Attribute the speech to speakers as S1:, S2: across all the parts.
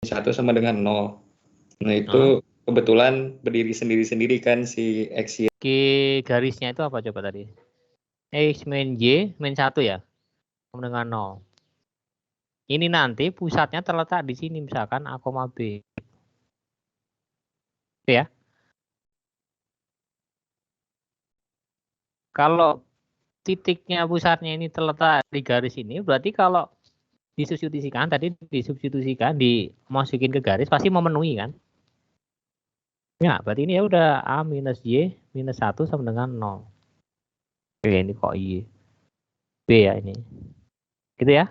S1: 1 sama dengan 0. Nah,
S2: Hah?
S1: itu kebetulan berdiri sendiri-sendiri kan si X, Y.
S2: Oke, garisnya itu apa coba tadi? X min Y min 1 ya? Sama dengan 0. Ini nanti pusatnya terletak di sini misalkan A, B. Oke ya. Kalau titiknya pusatnya ini terletak di garis ini, berarti kalau disubstitusikan, tadi disubstitusikan, dimasukin ke garis, pasti memenuhi kan? Ya, berarti ini ya udah A minus Y minus 1 sama dengan 0. Oke, ini kok Y. B ya ini. Gitu ya?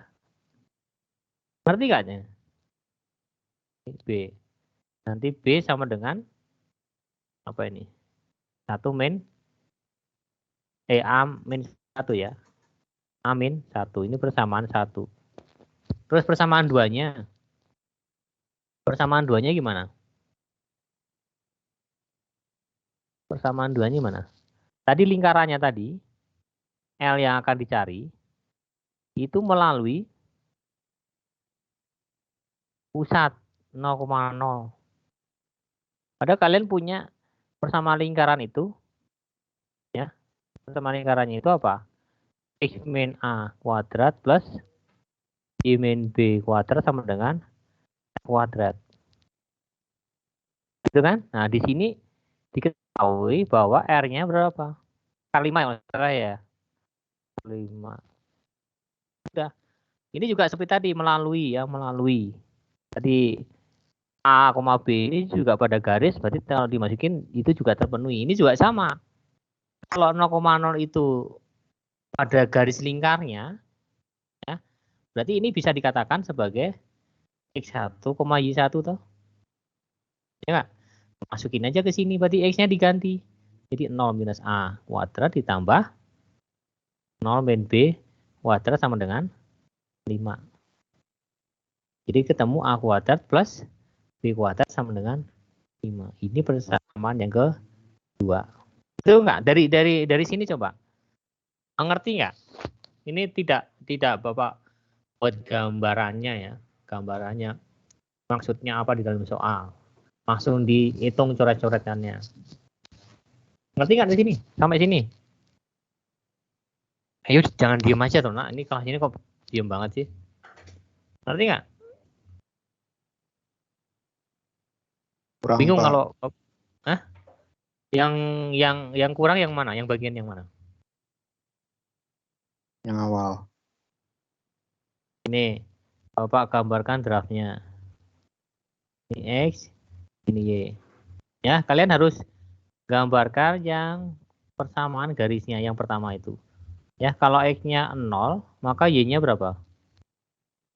S2: Ngerti gak? B. Nanti B sama dengan apa ini? 1 min A min 1 ya. A min 1. Ini persamaan 1. Terus persamaan 2-nya. Persamaan 2-nya gimana? Persamaan 2-nya gimana? Tadi lingkarannya tadi, L yang akan dicari, itu melalui pusat 0,0. Padahal kalian punya persamaan lingkaran itu, ya. Persamaan lingkarannya itu apa? X min A kuadrat plus Y min B kuadrat sama dengan kuadrat. Gitu kan? Nah, di sini diketahui bahwa R-nya berapa? Kali 5 ya. 5. Udah. Ini juga seperti tadi melalui ya, melalui. Tadi A, B ini juga pada garis, berarti kalau dimasukin itu juga terpenuhi. Ini juga sama. Kalau 0,0 itu pada garis lingkarnya, ya, berarti ini bisa dikatakan sebagai X1, Y1 toh. Ya nggak? Masukin aja ke sini, berarti X-nya diganti. Jadi 0 minus A kuadrat ditambah 0 min B kuadrat sama dengan 5. Jadi ketemu A kuadrat plus B kuadrat sama dengan 5. Ini persamaan yang kedua. Itu enggak? Dari sini coba. Ngerti nggak? Ini tidak Bapak buat gambarannya ya. Gambarannya maksudnya apa di dalam soal. Langsung dihitung coret-coretannya. Ngerti nggak di sini? Sampai sini. Ayo jangan diem aja tuh, nak. Ini kelas ini kok diem banget sih. Ngerti nggak?
S3: Kurang,
S2: Bingung
S3: Pak.
S2: kalau, hah? Yang kurang yang mana? Yang bagian yang mana?
S3: Yang awal.
S2: Ini Bapak gambarkan draftnya. Ini X, ini Y. Ya, kalian harus gambarkan yang persamaan garisnya yang pertama itu. Ya, kalau X-nya 0, maka Y-nya berapa?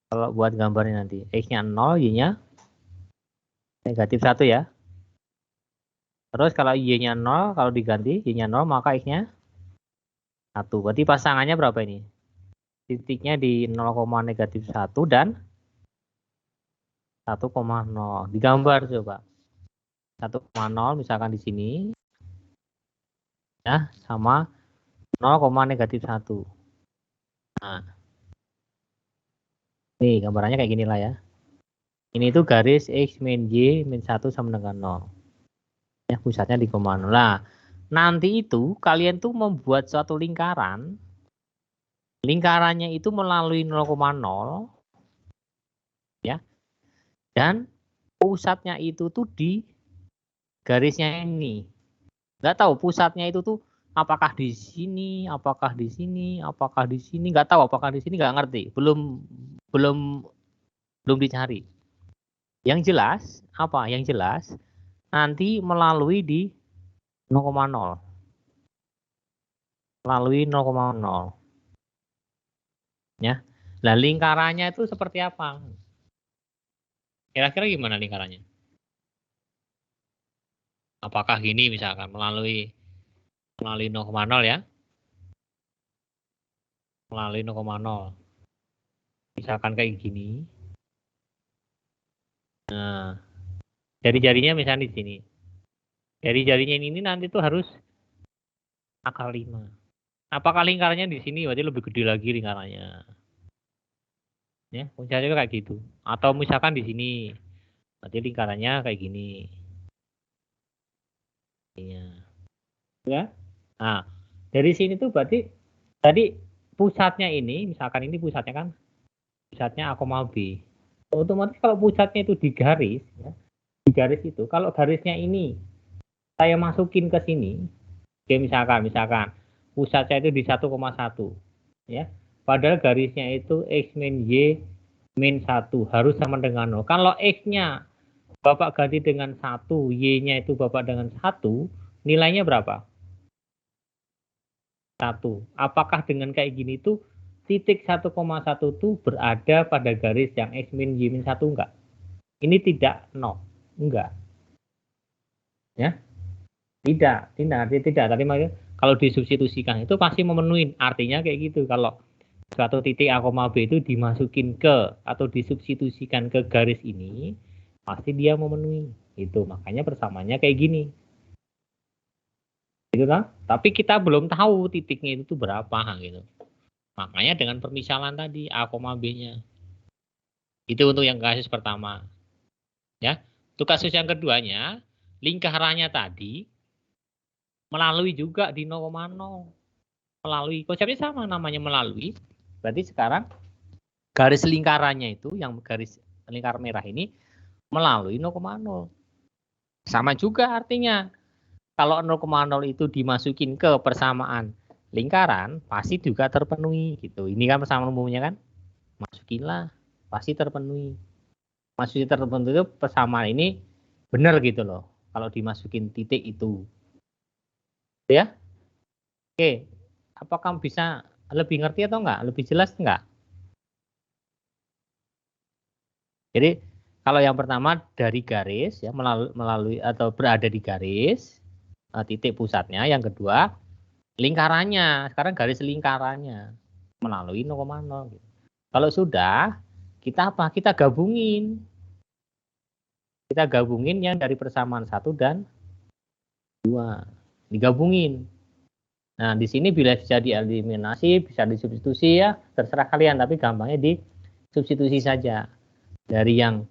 S2: Kalau buat gambarnya nanti. X-nya 0, Y-nya negatif 1 ya. Terus kalau Y-nya 0, kalau diganti Y-nya 0, maka X-nya 1. Berarti pasangannya berapa ini? Titiknya di 0, negatif 1 dan 1,0. Digambar coba. 1,0 misalkan di sini. Ya, sama 0, negatif 1. Nah, nih gambarannya kayak gini lah ya. Ini tuh garis X min Y min 1 sama dengan 0. Ya, pusatnya di 0. Nah, nanti itu kalian tuh membuat suatu lingkaran. Lingkarannya itu melalui 0,0. Ya. Dan pusatnya itu tuh di garisnya ini. Nggak tahu pusatnya itu tuh apakah di sini, apakah di sini, apakah di sini, nggak tahu apakah di sini, nggak ngerti, belum dicari. Yang jelas apa? Yang jelas nanti melalui di 0,0, melalui 0,0, ya. Nah lingkarannya itu seperti apa? Kira-kira gimana lingkarannya? Apakah gini misalkan melalui 0,0 ya? Melalui 0,0. Misalkan kayak gini. Nah, jari-jarinya misalnya di sini. Jari-jarinya ini nanti tuh harus akar 5. Apakah lingkarannya di sini? Berarti lebih gede lagi lingkarannya. Ya, misalnya kayak gitu. Atau misalkan di sini. Berarti lingkarannya kayak gini. Ya. Nah, dari sini tuh berarti tadi pusatnya ini, misalkan ini pusatnya kan, pusatnya A, B. Otomatis kalau pusatnya itu di garis, ya, di garis itu, kalau garisnya ini saya masukin ke sini, oke, misalkan pusatnya itu di 1,1, ya. Padahal garisnya itu X min Y min 1 harus sama dengan 0. Kalau X-nya Bapak ganti dengan 1, Y-nya itu Bapak dengan 1, nilainya berapa? 1. Apakah dengan kayak gini tuh titik 1,1 tuh berada pada garis yang X min Y min 1 enggak? Ini tidak, no. Enggak. Ya? Tidak. Tadi kalau disubstitusikan itu pasti memenuhi. Artinya kayak gitu. Kalau suatu titik A, B itu dimasukin ke atau disubstitusikan ke garis ini, pasti dia memenuhi. Itu makanya persamaannya kayak gini. Gitu kan? Tapi kita belum tahu titiknya itu tuh berapa gitu. Makanya dengan permisalan tadi A, B-nya. Itu untuk yang kasus pertama. Ya. Untuk kasus yang keduanya, lingkarannya tadi melalui juga di 0,0. Melalui, konsepnya sama namanya melalui. Berarti sekarang garis lingkarannya itu, yang garis lingkar merah ini, melalui 0,0. Sama juga artinya. Kalau 0,0 itu dimasukin ke persamaan lingkaran, pasti juga terpenuhi. Gitu. Ini kan persamaan umumnya kan. Masukinlah, pasti terpenuhi. Masukin terpenuhi itu persamaan ini benar gitu loh. Kalau dimasukin titik itu. Ya. Oke. Apakah bisa lebih ngerti atau enggak? Lebih jelas enggak? Jadi kalau yang pertama dari garis ya melalui atau berada di garis titik pusatnya, yang kedua lingkarannya. Sekarang garis lingkarannya melalui 0,0 gitu. Kalau sudah kita apa? Kita gabungin. Kita gabungin yang dari persamaan 1 dan 2. Digabungin. Nah, di sini bila bisa dieliminasi, bisa disubstitusi ya, terserah kalian, tapi gampangnya disubstitusi saja. Dari yang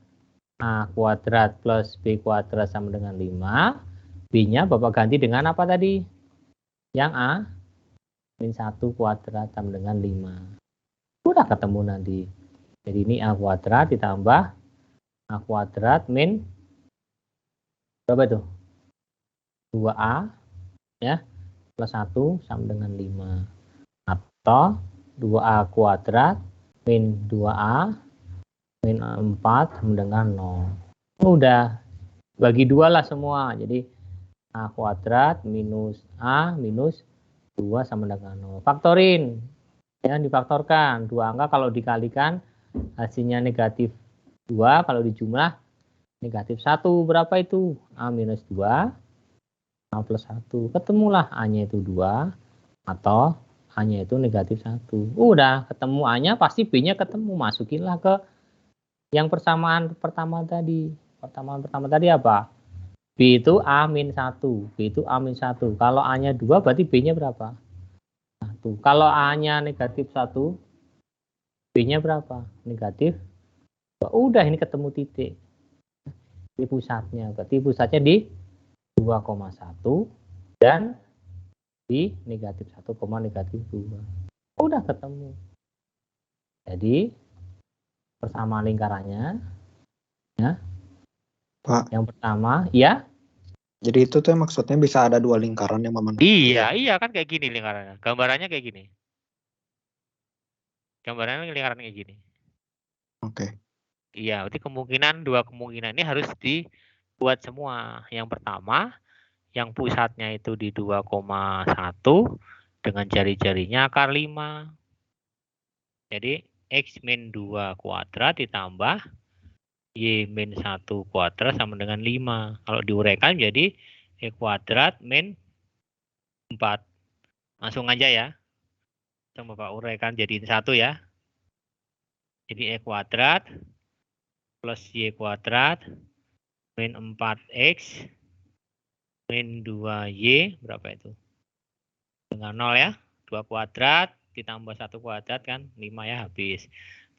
S2: A kuadrat plus B kuadrat sama dengan 5, B-nya Bapak ganti dengan apa tadi? Yang A min 1 kuadrat sama dengan 5. Udah ketemu nanti. Jadi ini A kuadrat ditambah A kuadrat min berapa itu? 2A ya plus 1 sama dengan 5. Atau 2A kuadrat min 2A min 4 sama dengan 0. Udah bagi 2 lah semua. Jadi A kuadrat minus A minus 2 sama dengan 0. Faktorin. Ya, difaktorkan. 2 angka kalau dikalikan hasilnya negatif 2. Kalau dijumlah negatif 1. Berapa itu? A minus 2. A plus 1. Ketemulah A-nya itu 2. Atau A-nya itu negatif 1. Udah ketemu A-nya, pasti B-nya ketemu. Masukinlah ke yang persamaan pertama tadi. Persamaan pertama tadi apa? B itu A min 1. B itu A min 1. Kalau A-nya 2 berarti B-nya berapa? 1. Kalau A-nya negatif 1, B-nya berapa? Negatif. Udah ini ketemu titik. Di pusatnya. Berarti pusatnya di 2,1 dan di negatif 1, negatif 2. Udah ketemu. Jadi persamaan lingkarannya ya.
S3: Pak.
S2: Yang pertama, ya.
S3: Jadi itu tuh maksudnya bisa ada dua lingkaran yang memenuhi.
S2: Iya kan kayak gini lingkarannya. Gambarannya kayak gini. Gambarannya lingkaran kayak gini.
S3: Oke.
S2: Iya, berarti dua kemungkinan ini harus dibuat semua. Yang pertama, yang pusatnya itu di 2,1 dengan jari-jarinya akar 5. Jadi X min 2 kuadrat ditambah Y min 1 kuadrat sama dengan 5. Kalau diuraikan jadi Y kuadrat min 4. Langsung aja ya. Coba Bapak uraikan jadi 1 ya. Jadi Y kuadrat plus Y kuadrat min 4X min 2Y berapa itu? Dengan 0 ya. 2 kuadrat ditambah 1 kuadrat kan 5 ya habis.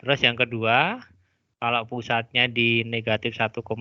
S2: Terus yang kedua, kalau pusatnya di negatif 1,